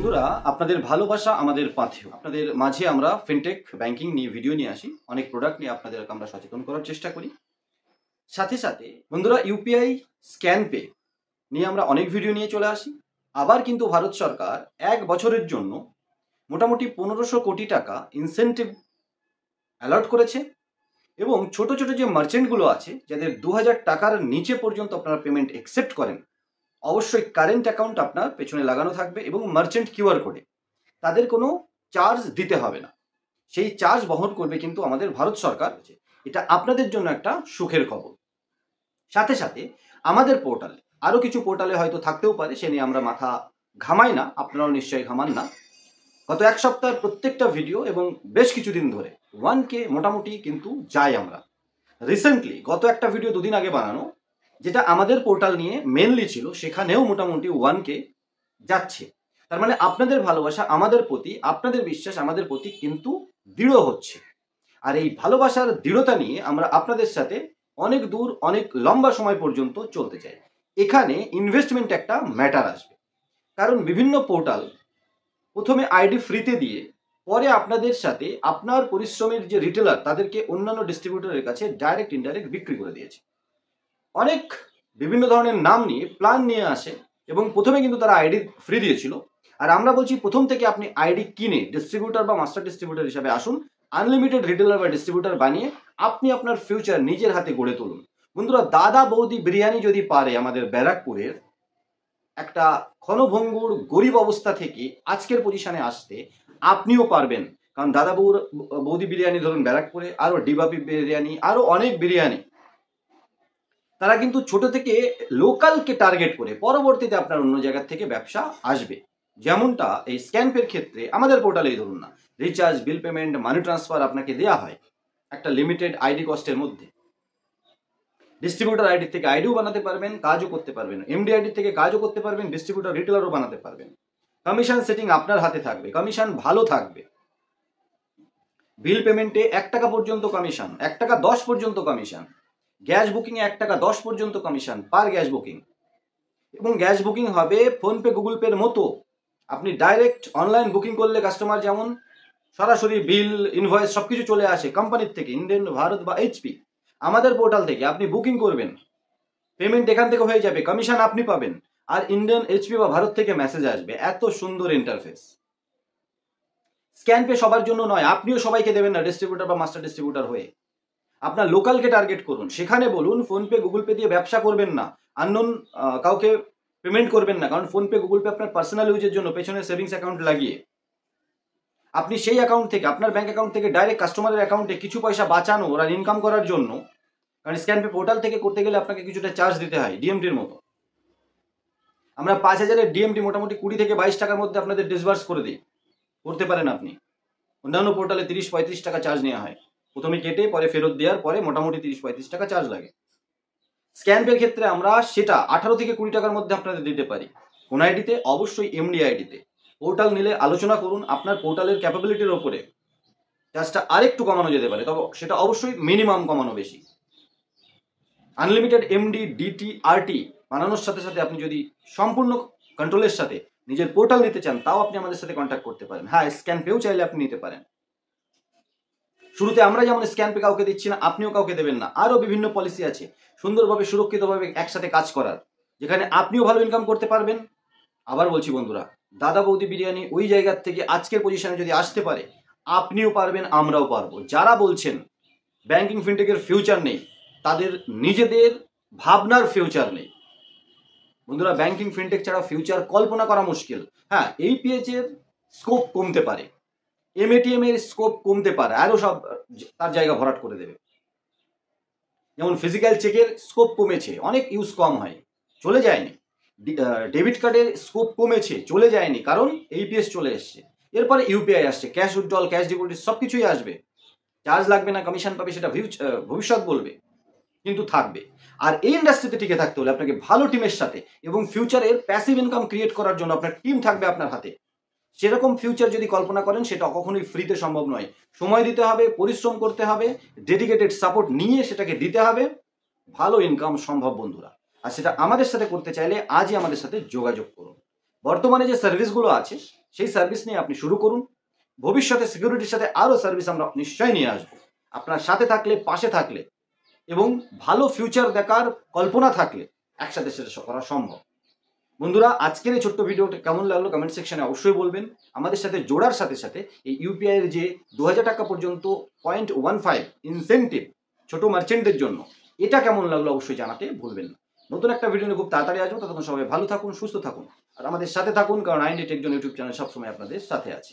বন্ধুরা, আপনাদের ভালোবাসা আমাদের পাথেয়। আপনাদের মাঝে আমরা ফিনটেক ব্যাংকিং নিয়ে ভিডিও নিয়ে আসি, অনেক প্রোডাক্ট নিয়ে আপনাদেরকে আমরা সচেতন করার চেষ্টা করি। সাথে সাথে বন্ধুরা, ইউপিআই স্ক্যান পে নিয়ে আমরা অনেক ভিডিও নিয়ে চলে আসি। আবার কিন্তু ভারত সরকার 1 বছরের জন্য মোটামুটি 1500 কোটি টাকা ইনসেন্টিভ অ্যালট করেছে এবং ছোট ছোট যে মার্চেন্টগুলো আছে, যাদের 2000 টাকার নিচে পর্যন্ত আপনারা পেমেন্ট অ্যাকসেপ্ট করেন, অবশ্যই কারেন্ট অ্যাকাউন্ট আপনার পেছনে লাগানো থাকবে এবং মার্চেন্ট কিউআর কোডে তাদের কোনো চার্জ দিতে হবে না। সেই চার্জ বহন করবে কিন্তু আমাদের ভারত সরকার। এটা আপনাদের জন্য একটা সুখের খবর। সাথে সাথে আমাদের পোর্টালে আরও কিছু পোর্টালে হয়তো থাকতেও পারে, সে নিয়ে আমরা মাথা ঘামাই না, আপনারাও নিশ্চয়ই ঘামান না। গত এক সপ্তাহের প্রত্যেকটা ভিডিও এবং বেশ কিছুদিন ধরে 1K মোটামুটি কিন্তু যাই আমরা। রিসেন্টলি গত একটা ভিডিও 2 দিন আগে বানানো, যেটা আমাদের পোর্টাল নিয়ে মেনলি ছিল, সেখানেও মোটামুটি 1K যাচ্ছে। তার মানে আপনাদের ভালোবাসা আমাদের প্রতি, আপনাদের বিশ্বাস আমাদের প্রতি কিন্তু দৃঢ় হচ্ছে। আর এই ভালোবাসার দৃঢ়তা নিয়ে আমরা আপনাদের সাথে অনেক দূর, অনেক লম্বা সময় পর্যন্ত চলতে চাই। এখানে ইনভেস্টমেন্ট একটা ম্যাটার আসবে, কারণ বিভিন্ন পোর্টাল প্রথমে আইডি ফ্রিতে দিয়ে পরে আপনাদের সাথে আপনার পরিশ্রমের যে রিটেলার তাদেরকে অন্যান্য ডিস্ট্রিবিউটরের কাছে ডাইরেক্ট ইনডাইরেক্ট বিক্রি করে দিয়েছে। অনেক বিভিন্ন ধরনের নাম নিয়ে প্ল্যান নিয়ে আসে এবং প্রথমে কিন্তু তারা আইডি ফ্রি দিয়েছিল। আর আমরা বলছি প্রথম থেকে আপনি আইডি কিনে ডিস্ট্রিবিউটার বা মাস্টার ডিস্ট্রিবিউটার হিসাবে আসুন, আনলিমিটেড রিটেলার বা ডিস্ট্রিবিউটার বানিয়ে আপনি আপনার ফিউচার নিজের হাতে গড়ে তুলুন। বন্ধুরা, দাদা বৌদি বিরিয়ানি যদি পারে আমাদের ব্যারাকপুরের একটা ক্ষণভঙ্গুর গরিব অবস্থা থেকে আজকের পজিশনে আসতে, আপনিও পারবেন। কারণ দাদা বৌদি বিরিয়ানি ধরুন ব্যারাকপুরে, আরও ডিবাপি বিরিয়ানি, আরও অনেক বিরিয়ানি, তারা কিন্তু ছোট থেকে লোকালকে টার্গেট করে পরবর্তীতে আপনার অন্য জায়গা থেকে ব্যবসা আসবে। যেমনটা এই স্ক্যান পের ক্ষেত্রে আমাদের পোর্টালেই ধরুন না, recharge, bill payment, money transfer আপনাকে দেওয়া হয় একটা লিমিটেড আইডি কস্টের মধ্যে। ডিস্ট্রিবিউটার আইডি থেকে আইডিও বানাতে পারবেন, কাজও করতে পারবেন, এমডি আইডি থেকে কাজও করতে পারবেন, ডিস্ট্রিবিউটার রিটেলারও বানাতে পারবেন। কমিশন সেটিং আপনার হাতে থাকবে, কমিশন ভালো থাকবে। বিল পেমেন্টে 1 টাকা পর্যন্ত কমিশন, 1 টাকা 10 পর্যন্ত কমিশন। গ্যাস বুকিংয়ে 1 টাকা 10 পর্যন্ত কমিশন পার গ্যাস বুকিং। এবং গ্যাস বুকিং হবে ফোনপে, গুগল পের মতো। আপনি ডাইরেক্ট অনলাইন বুকিং করলে কাস্টমার যেমন সরাসরি বিল, ইনভয়েস সব কিছু চলে আসে কোম্পানির থেকে, ইন্ডিয়ান, ভারত বা এইচপি, আমাদের পোর্টাল থেকে আপনি বুকিং করবেন, পেমেন্ট এখান থেকে হয়ে যাবে, কমিশন আপনি পাবেন, আর ইন্ডিয়ান, এইচপি বা ভারত থেকে মেসেজ আসবে। এত সুন্দর ইন্টারফেস। স্ক্যান পে সবার জন্য নয়, আপনিও সবাইকে দেবেন না ডিস্ট্রিবিউটার বা মাস্টার ডিস্ট্রিবিউটার হয়ে। আপনার লোকালকে টার্গেট করুন, সেখানে বলুন ফোনপে, গুগল পে দিয়ে ব্যবসা করবেন না, আননোন কাউকে পেমেন্ট করবেন না। কারণ ফোনপে, গুগল পে আপনার পার্সোনাল ইউজের জন্য পেছনে সেভিংস অ্যাকাউন্ট লাগিয়ে আপনি সেই অ্যাকাউন্ট থেকে, আপনার ব্যাংক অ্যাকাউন্ট থেকে ডাইরেক্ট কাস্টমারের অ্যাকাউন্টে কিছু পয়সা বাঁচানো আর ইনকাম করার জন্য। কারণ স্ক্যান পে পোর্টাল থেকে করতে গেলে আপনাকে কিছুটা চার্জ দিতে হয় ডিএমটির মতো। আমরা 5000-এর ডিএমটি মোটামুটি 20 থেকে 22 টাকার মধ্যে আপনাদের ডিসবার্স করে দিই, করতে পারেন আপনি। অন্যান্য পোর্টালে 30-35 টাকা চার্জ নেওয়া হয়, প্রথমে কেটে পরে ফেরত দেওয়ার পরে মোটামুটি 30-35 টাকা চার্জ লাগে। স্ক্যান পের ক্ষেত্রে আমরা সেটা 18 থেকে 20 টাকার মধ্যে আপনাদের দিতে পারি। কোন আইডিতে? অবশ্যই এমডি আইডিতে। পোর্টাল নিলে আলোচনা করুন, আপনার পোর্টালের ক্যাপাবিলিটির ওপরে চার্জটা আরেকটু কমানো যেতে পারে, তবে সেটা অবশ্যই মিনিমাম কমানো বেশি। আনলিমিটেড এমডি, ডিটি, আরটি বানানোর সাথে সাথে আপনি যদি সম্পূর্ণ কন্ট্রোলের সাথে নিজের পোর্টাল নিতে চান, তাও আপনি আমাদের সাথে কন্ট্যাক্ট করতে পারেন। হ্যাঁ, স্ক্যান পেও চাইলে আপনি নিতে পারেন। শুরুতে আমরা যেমন স্ক্যান পে কাউকে দিচ্ছি না, আপনিও কাউকে দেবেন না। আরও বিভিন্ন পলিসি আছে সুন্দরভাবে, সুরক্ষিতভাবে একসাথে কাজ করার, যেখানে আপনিও ভালো ইনকাম করতে পারবেন। আবার বলছি বন্ধুরা, দাদা বৌদি বিরিয়ানি ওই জায়গার থেকে আজকের পজিশনে যদি আসতে পারে, আপনিও পারবেন, আমরাও পারবো। যারা বলছেন ব্যাংকিং ফিনটেকের ফিউচার নেই, তাদের নিজেদের ভাবনার ফিউচার নেই। বন্ধুরা, ব্যাংকিং ফিনটেক ছাড়া ফিউচার কল্পনা করা মুশকিল। হ্যাঁ, এই পেজের স্কোপ কমতে পারে, এমএটিএম এর স্কোপ কমতে পারে, আরও সব তার জায়গা ভরাট করে দেবে। যেমন ফিজিক্যাল চেকের স্কোপ কমেছে, অনেক ইউজ কম হয়, চলে যায়নি। ডেবিট কার্ডের স্কোপ কমেছে, চলে যায়নি, কারণ এইপিএস চলে এসছে। এরপরে ইউপিআই আসছে, ক্যাশ উইথড্রল, ক্যাশ ডিপোজিট সব কিছুই আসবে। চার্জ লাগবে না, কমিশন পাবে, সেটা ভবিষ্যৎ বলবে, কিন্তু থাকবে। আর এই ইন্ডাস্ট্রিতে টিকে থাকতে হলে আপনাকে ভালো টিমের সাথে এবং ফিউচারের প্যাসিভ ইনকাম ক্রিয়েট করার জন্য আপনার টিম থাকবে আপনার হাতে। সেরকম ফিউচার যদি কল্পনা করেন, সেটা কখনোই ফ্রিতে সম্ভব নয়। সময় দিতে হবে, পরিশ্রম করতে হবে, ডেডিকেটেড সাপোর্ট নিয়ে সেটাকে দিতে হবে। ভালো ইনকাম সম্ভব বন্ধুরা, আর সেটা আমাদের সাথে করতে চাইলে আজই আমাদের সাথে যোগাযোগ করুন। বর্তমানে যে সার্ভিসগুলো আছে সেই সার্ভিস নিয়ে আপনি শুরু করুন। ভবিষ্যতে সিকিউরিটির সাথে আরও সার্ভিস আমরা নিশ্চয়ই নিয়ে আসবো। আপনার সাথে থাকলে, পাশে থাকলে এবং ভালো ফিউচার দেখার কল্পনা থাকলে একসাথে সেটা করা সম্ভব। বন্ধুরা, আজকের এই ছোট্ট ভিডিওটা কেমন লাগলো কমেন্ট সেকশনে অবশ্যই বলবেন। আমাদের সাথে জোড়ার সাথে সাথে এই ইউপিআই এর যে 2000 টাকা পর্যন্ত 0.15 ইনসেন্টিভ ছোট মার্চেন্টদের জন্য, এটা কেমন লাগলো অবশ্যই জানাতে ভুলবেন না। নতুন একটা ভিডিও নিয়ে খুব তাড়াতাড়ি আসবো। ততক্ষণ সবাই ভালো থাকুন, সুস্থ থাকুন আর আমাদের সাথে থাকুন, কারণ IND tech zone YouTube channel সবসময় আপনাদের সাথে আছে।